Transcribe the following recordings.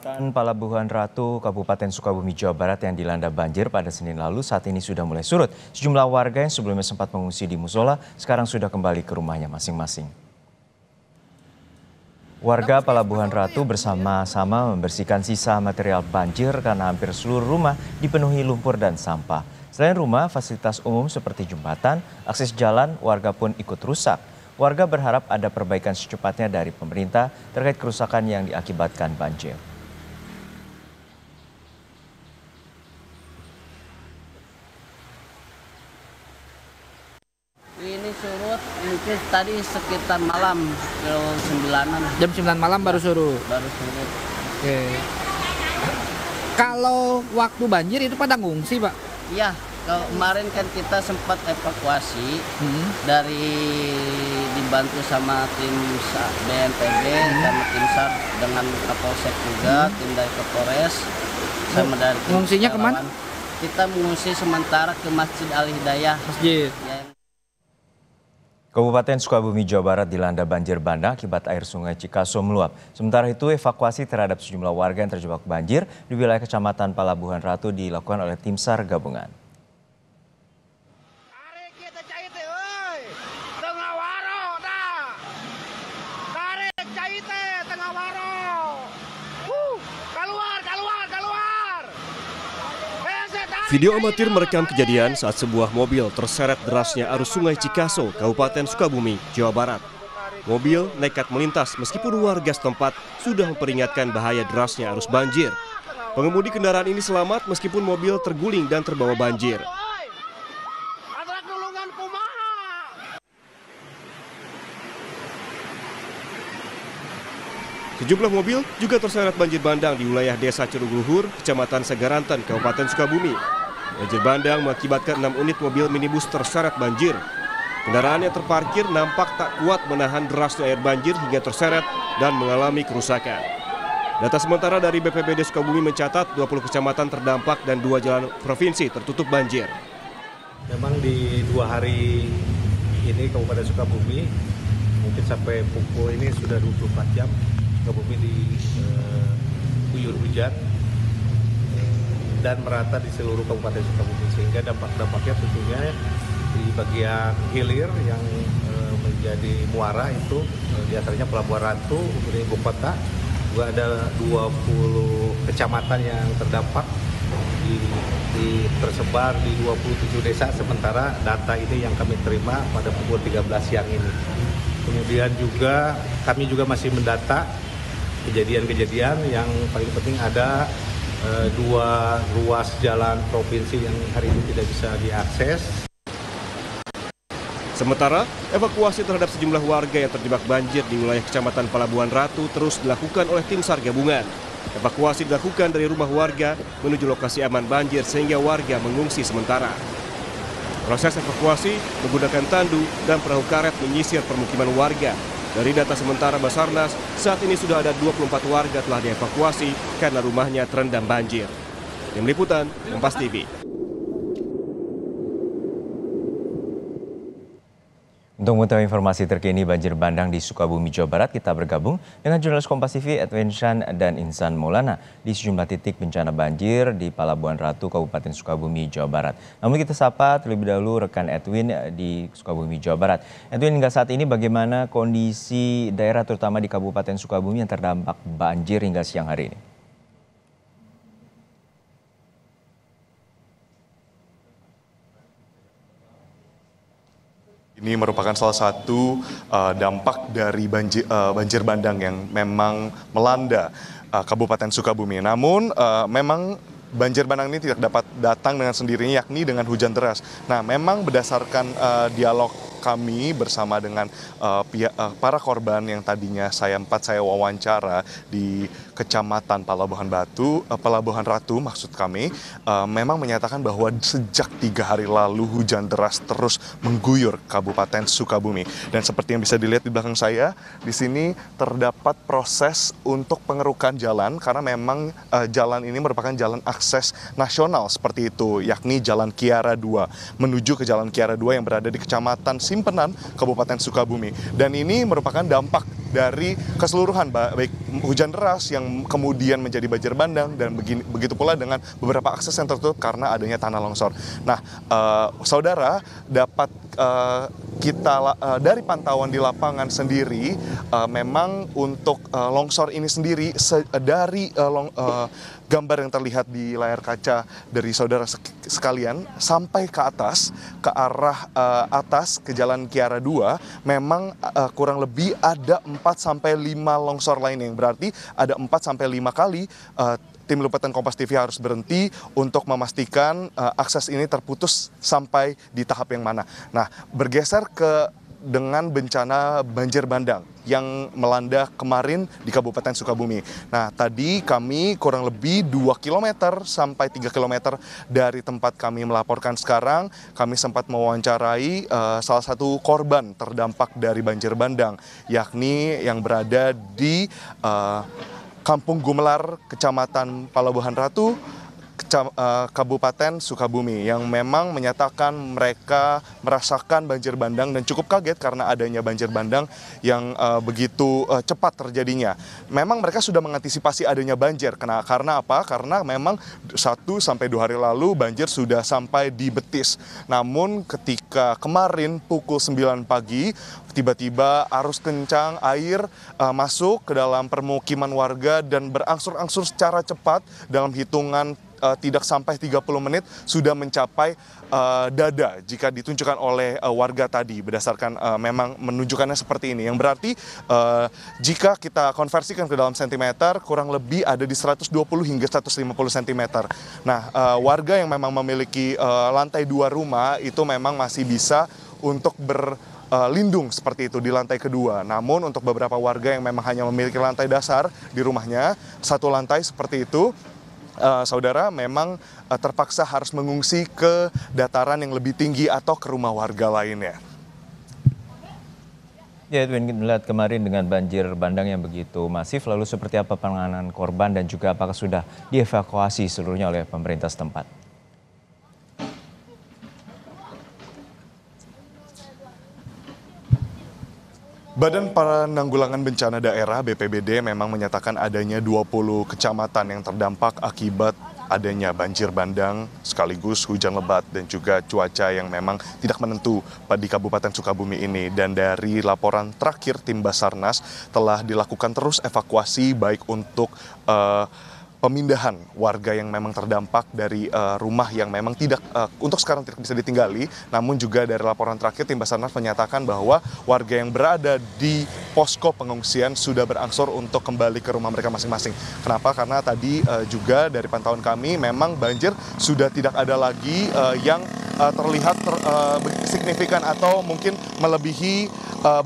Kecamatan Palabuhan Ratu, Kabupaten Sukabumi, Jawa Barat yang dilanda banjir pada Senin lalu saat ini sudah mulai surut. Sejumlah warga yang sebelumnya sempat mengungsi di musola sekarang sudah kembali ke rumahnya masing-masing. Warga Palabuhan Ratu bersama-sama membersihkan sisa material banjir karena hampir seluruh rumah dipenuhi lumpur dan sampah. Selain rumah, fasilitas umum seperti jembatan, akses jalan, warga pun ikut rusak. Warga berharap ada perbaikan secepatnya dari pemerintah terkait kerusakan yang diakibatkan banjir. Ini surut mungkin tadi sekitar malam Jam 9 malam baru surut. baru surut. Oke. Kalau waktu banjir itu pada ngungsi, Pak? Iya, kalau kemarin kan kita sempat evakuasi dari dibantu sama tim BNPB sama tim SAR dengan Kapolsek juga, tim dari Kapolres sama dari tim Ngungsinya relawan. kemana? Kita mengungsi sementara ke Masjid Al Hidayah. Masjid. Kabupaten Sukabumi, Jawa Barat dilanda banjir bandang akibat air sungai Cikaso meluap. Sementara itu, evakuasi terhadap sejumlah warga yang terjebak banjir di wilayah Kecamatan Palabuhan Ratu dilakukan oleh tim SAR gabungan. Video amatir merekam kejadian saat sebuah mobil terseret derasnya arus sungai Cikaso, Kabupaten Sukabumi, Jawa Barat. Mobil nekat melintas meskipun warga setempat sudah memperingatkan bahaya derasnya arus banjir. Pengemudi kendaraan ini selamat meskipun mobil terguling dan terbawa banjir. Sejumlah mobil juga terseret banjir bandang di wilayah Desa Cerugluhur, Kecamatan Segaranten, Kabupaten Sukabumi. Banjir bandang mengakibatkan 6 unit mobil minibus terseret banjir. Kendaraan yang terparkir nampak tak kuat menahan derasnya air banjir hingga terseret dan mengalami kerusakan. Data sementara dari BPBD Sukabumi mencatat 20 kecamatan terdampak dan 2 jalan provinsi tertutup banjir. Memang di 2 hari ini Kabupaten Sukabumi mungkin sampai pukul ini sudah 24 jam Sukabumi diguyur hujan dan merata di seluruh Kabupaten Sukabumi, sehingga dampak-dampaknya tentunya di bagian hilir yang menjadi muara itu diantaranya Palabuhan Ratu, kemudian ibu kota, juga ada 20 kecamatan yang terdampak tersebar di 27 desa, sementara data ini yang kami terima pada pukul 13 siang ini. Kemudian juga kami juga masih mendata kejadian-kejadian yang paling penting ada 2 ruas jalan provinsi yang hari ini tidak bisa diakses. Sementara, evakuasi terhadap sejumlah warga yang terjebak banjir di wilayah Kecamatan Palabuhan Ratu terus dilakukan oleh tim SAR gabungan. Evakuasi dilakukan dari rumah warga menuju lokasi aman banjir sehingga warga mengungsi sementara. Proses evakuasi menggunakan tandu dan perahu karet menyisir permukiman warga. Dari data sementara Basarnas, saat ini sudah ada 24 warga telah dievakuasi karena rumahnya terendam banjir. Tim Liputan, Kompas TV. Untuk mengetahui informasi terkini banjir bandang di Sukabumi, Jawa Barat, kita bergabung dengan jurnalis Kompas TV Edwin Shan dan Insan Maulana di sejumlah titik bencana banjir di Palabuhan Ratu, Kabupaten Sukabumi, Jawa Barat. Namun kita sapa terlebih dahulu rekan Edwin di Sukabumi, Jawa Barat. Edwin, hingga saat ini bagaimana kondisi daerah terutama di Kabupaten Sukabumi yang terdampak banjir hingga siang hari ini? Ini merupakan salah satu dampak dari banjir bandang yang memang melanda Kabupaten Sukabumi. Namun memang banjir bandang ini tidak dapat datang dengan sendirinya, yakni dengan hujan deras. Nah, memang berdasarkan dialog kami bersama dengan para korban yang tadinya saya wawancara di Kecamatan Palabuhan Ratu maksud kami, memang menyatakan bahwa sejak 3 hari lalu hujan deras terus mengguyur Kabupaten Sukabumi. Dan seperti yang bisa dilihat di belakang saya, di sini terdapat proses untuk pengerukan jalan karena memang jalan ini merupakan jalan akses nasional seperti itu, yakni Jalan Kiara 2 menuju ke Jalan Kiara 2 yang berada di Kecamatan Simpenan, Kabupaten Sukabumi. Dan ini merupakan dampak dari keseluruhan, baik hujan deras yang kemudian menjadi banjir bandang dan begitu pula dengan beberapa akses yang tertutup karena adanya tanah longsor. Nah, saudara dapat dari pantauan di lapangan sendiri, memang untuk longsor ini sendiri dari gambar yang terlihat di layar kaca dari saudara sekalian sampai ke atas, ke arah atas ke Jalan Kiara 2, memang kurang lebih ada 4-5 longsor lainnya, yang berarti ada 4-5 kali tim liputan Kompas TV harus berhenti untuk memastikan akses ini terputus sampai di tahap yang mana. Nah, bergeser dengan bencana banjir bandang yang melanda kemarin di Kabupaten Sukabumi. Nah, tadi kami kurang lebih 2 km sampai 3 km dari tempat kami melaporkan sekarang, kami sempat mewawancarai salah satu korban terdampak dari banjir bandang, yakni yang berada di Kampung Gumelar, Kecamatan Palabuhan Ratu, Kabupaten Sukabumi, yang memang menyatakan mereka merasakan banjir bandang dan cukup kaget karena adanya banjir bandang yang begitu cepat terjadinya. Memang mereka sudah mengantisipasi adanya banjir. Karena apa? Karena memang 1-2 hari lalu banjir sudah sampai di Betis. Namun ketika kemarin pukul 9 pagi, tiba-tiba arus kencang air masuk ke dalam permukiman warga dan berangsur-angsur secara cepat dalam hitungan tidak sampai 30 menit sudah mencapai dada jika ditunjukkan oleh warga tadi, berdasarkan memang menunjukkannya seperti ini, yang berarti jika kita konversikan ke dalam sentimeter kurang lebih ada di 120 hingga 150 cm. Nah, warga yang memang memiliki lantai 2 rumah itu memang masih bisa untuk berlindung seperti itu di lantai kedua. Namun untuk beberapa warga yang memang hanya memiliki lantai dasar di rumahnya, satu lantai seperti itu, saudara memang terpaksa harus mengungsi ke dataran yang lebih tinggi atau ke rumah warga lainnya. Ya, Edwin, melihat kemarin dengan banjir bandang yang begitu masif, lalu seperti apa penanganan korban dan juga apakah sudah dievakuasi seluruhnya oleh pemerintah setempat? Badan Penanggulangan Bencana Daerah BPBD memang menyatakan adanya 20 kecamatan yang terdampak akibat adanya banjir bandang sekaligus hujan lebat dan juga cuaca yang memang tidak menentu di Kabupaten Sukabumi ini. Dan dari laporan terakhir tim Basarnas telah dilakukan terus evakuasi baik untuk pemindahan warga yang memang terdampak dari rumah yang memang tidak untuk sekarang tidak bisa ditinggali, namun juga dari laporan terakhir tim Basarnas menyatakan bahwa warga yang berada di posko pengungsian sudah berangsur untuk kembali ke rumah mereka masing-masing. Kenapa? Karena tadi juga dari pantauan kami memang banjir sudah tidak ada lagi yang terlihat signifikan atau mungkin melebihi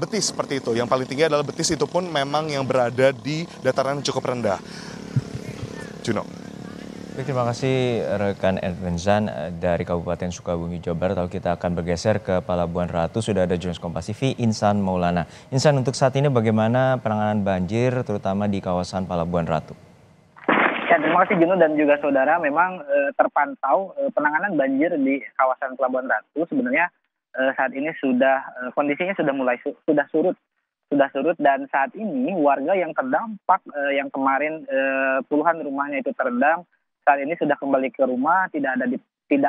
Betis seperti itu. Yang paling tinggi adalah Betis, itu pun memang yang berada di dataran yang cukup rendah. Juno. Baik, terima kasih rekan Edwin Zan dari Kabupaten Sukabumi, Jawa Barat. Lalu kita akan bergeser ke Palabuhan Ratu. Sudah ada jurnalis Kompas TV, Insan Maulana. Insan, untuk saat ini bagaimana penanganan banjir terutama di kawasan Palabuhan Ratu? Ya, terima kasih Juno dan juga saudara. Memang terpantau penanganan banjir di kawasan Palabuhan Ratu sebenarnya saat ini kondisinya sudah mulai surut. Dan saat ini warga yang terdampak yang kemarin puluhan rumahnya itu terendam, saat ini sudah kembali ke rumah, tidak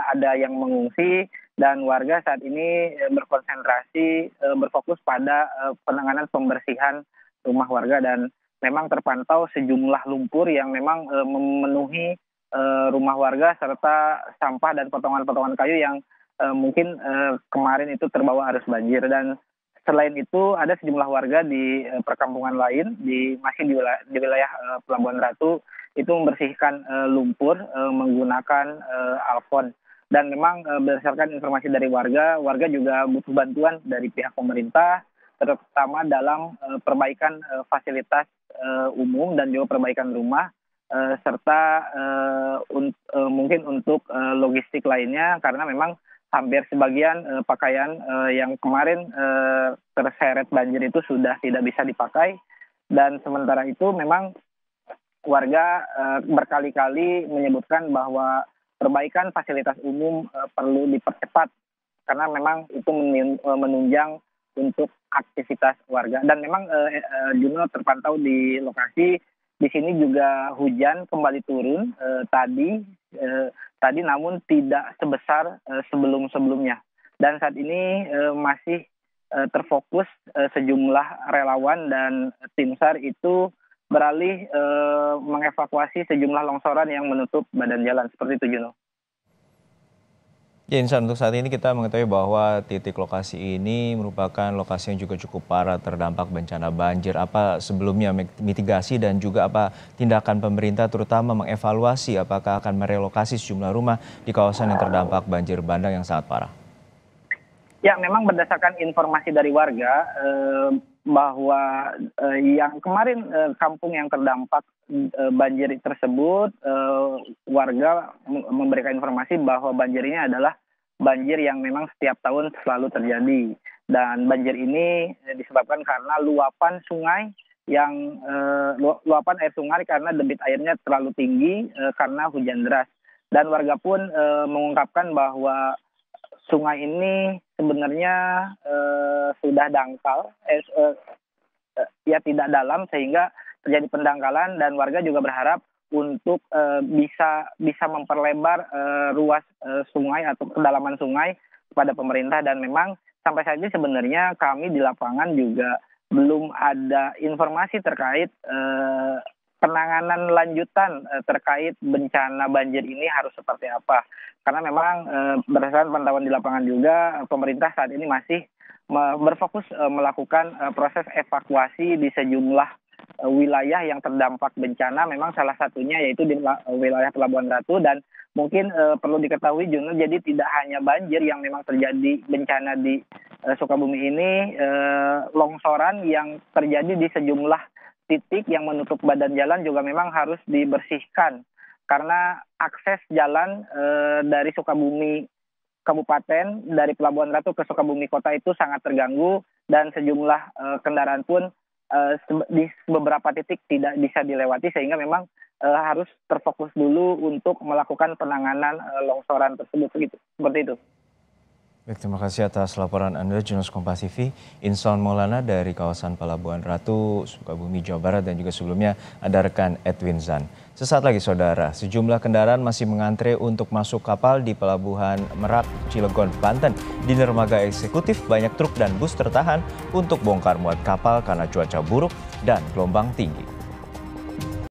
ada yang mengungsi, dan warga saat ini berkonsentrasi berfokus pada penanganan pembersihan rumah warga. Dan memang terpantau sejumlah lumpur yang memang memenuhi rumah warga serta sampah dan potongan-potongan kayu yang mungkin kemarin itu terbawa arus banjir. Dan selain itu ada sejumlah warga di perkampungan lain masih di wilayah Pelabuhan Ratu itu membersihkan lumpur menggunakan alfon. Dan memang berdasarkan informasi dari warga juga butuh bantuan dari pihak pemerintah, terutama dalam perbaikan fasilitas umum dan juga perbaikan rumah serta mungkin untuk logistik lainnya, karena memang hampir sebagian pakaian yang kemarin terseret banjir itu sudah tidak bisa dipakai. Dan sementara itu memang warga berkali-kali menyebutkan bahwa perbaikan fasilitas umum perlu dipercepat karena memang itu menunjang untuk aktivitas warga. Dan memang Juno terpantau di lokasi, di sini juga hujan kembali turun tadi namun tidak sebesar sebelum-sebelumnya. Dan saat ini masih terfokus sejumlah relawan dan tim SAR itu beralih mengevakuasi sejumlah longsoran yang menutup badan jalan. Seperti itu, Juno. Ya, Insan, untuk saat ini kita mengetahui bahwa titik lokasi ini merupakan lokasi yang juga cukup parah terdampak bencana banjir. Apa sebelumnya mitigasi dan juga apa tindakan pemerintah terutama mengevaluasi apakah akan merelokasi sejumlah rumah di kawasan yang terdampak banjir bandang yang sangat parah? Ya, memang berdasarkan informasi dari warga bahwa yang kemarin kampung yang terdampak banjir tersebut, warga memberikan informasi bahwa banjir ini adalah banjir yang memang setiap tahun selalu terjadi. Dan banjir ini disebabkan karena luapan sungai yang luapan air sungai karena debit airnya terlalu tinggi karena hujan deras. Dan warga pun mengungkapkan bahwa sungai ini sebenarnya sudah dangkal, ya tidak dalam sehingga terjadi pendangkalan, dan warga juga berharap untuk bisa memperlebar ruas sungai atau kedalaman sungai kepada pemerintah. Dan memang sampai saat ini sebenarnya kami di lapangan juga belum ada informasi terkait penanganan lanjutan terkait bencana banjir ini harus seperti apa. Karena memang berdasarkan pantauan di lapangan juga, pemerintah saat ini masih berfokus melakukan proses evakuasi di sejumlah wilayah yang terdampak bencana. Memang salah satunya yaitu di wilayah Pelabuhan Ratu. Dan mungkin perlu diketahui, Juno, jadi tidak hanya banjir yang memang terjadi bencana di Sukabumi ini, longsoran yang terjadi di sejumlah titik yang menutup badan jalan juga memang harus dibersihkan. Karena akses jalan dari Sukabumi Kabupaten, dari Pelabuhan Ratu ke Sukabumi Kota itu sangat terganggu, dan sejumlah kendaraan pun di beberapa titik tidak bisa dilewati, sehingga memang harus terfokus dulu untuk melakukan penanganan longsoran tersebut. Seperti itu. Baik, terima kasih atas laporan Anda, jurnalis Kompas TV, Insan Maulana dari kawasan Pelabuhan Ratu, Sukabumi, Jawa Barat, dan juga sebelumnya ada rekan Edwin Zan. Sesaat lagi, saudara, sejumlah kendaraan masih mengantre untuk masuk kapal di Pelabuhan Merak, Cilegon, Banten. Di dermaga eksekutif, banyak truk dan bus tertahan untuk bongkar muat kapal karena cuaca buruk dan gelombang tinggi.